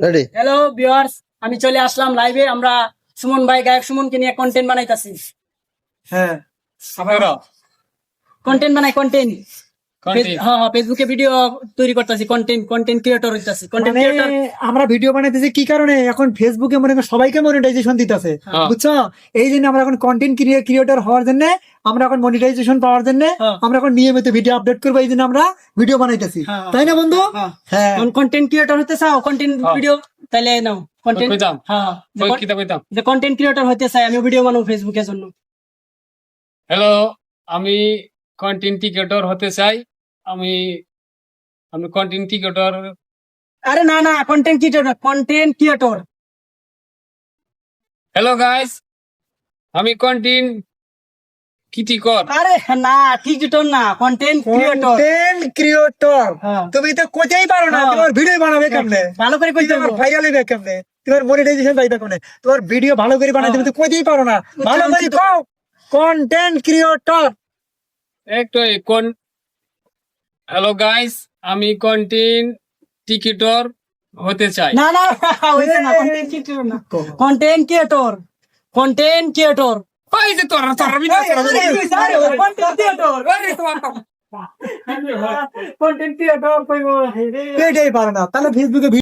Ready. Hello viewers, আমি চলে আসলাম লাইভে। আমরা সুমন ভাই, গায়ক সুমনকে নিয়ে কন্টেন্ট বানাইতাছি। হ্যাঁ কন্টেন্ট বানাই, কন্টেন্ট। Content. হ্যাঁ, ফেসবুকে ভিডিও তৈরি করতেছি, কন্টেন্ট ক্রিয়েটর হইতাছি, কন্টেন্ট মানে ক্রিয়েটর। আমরা ভিডিও বানাইতেছি কি কারণে, এখন ফেসবুকে মনে করেন সবাইকে মনিটাইজেশন দিতেছে, হ্যাঁ। বুঝছো? এই জন্য আমরা এখন কন্টেন্ট ক্রিয়েটর হওয়ার জন্য, আমরা এখন মনিটাইজেশন পাওয়ার জন্য হ্যাঁ। আমরা এখন নিয়মিত ভিডিও আপডেট করবো, এই জন্য আমরা ভিডিও বানাইতেছি, হ্যাঁ। তাই না বন্ধু? হ্যাঁ কন্টেন্ট ক্রিয়েটর হতে চাও, কন্টেন্ট হ্যাঁ। ভিডিও তাইলে নাও কন্টেন্ট। কইতাম। হ্যাঁ, কইতাম। যে কন্টেন্ট ক্রিয়েটর হতে চাই, আমি ভিডিও বানাবো ফেসবুকের জন্য। হ্যালো, আমি কন্টেন্ট ক্রিয়েটর হতে চাই। আমি কন্টেন্ট ক্রিয়েটর। আরে না, কন্টেন্ট ক্রিয়েটর। হ্যালো গাইস, আমি কন্টেন্ট ক্রিয়েটর। আরে না, ক্রিয়েটর না, কন্টেন্ট ক্রিয়েটর। কন্টেন্ট ক্রিয়েটর হ্যাঁ। তুমি তো কোথায় পারো না, হ্যাঁ। তোমার ভিডিও বানাবে কেমনে, ভালো করে কইতে তোমার হবে। ভাইরাল হবে কেমনে, তোমার মনিটাইজেশন পাইবে কেমনে, তোমার ভিডিও ভালো করে বানাইতে তুমি তো কোথায় পারো না, ভালো করে কও কন্টেন্ট ক্রিয়েটর। একটু কোন। হ্যালো গাইস, আমি কন্টেন্ট ক্রিয়েটর হতে চাই। না, হইছে না, কন্টেন্ট ক্রিয়েটর না, কন্টেন্ট ক্রিয়েটর। ওই যে তোরা ভিডিও কন্টেন্ট ক্রিয়েটর কইবো। এটাই পারো না, তাহলে ফেসবুকে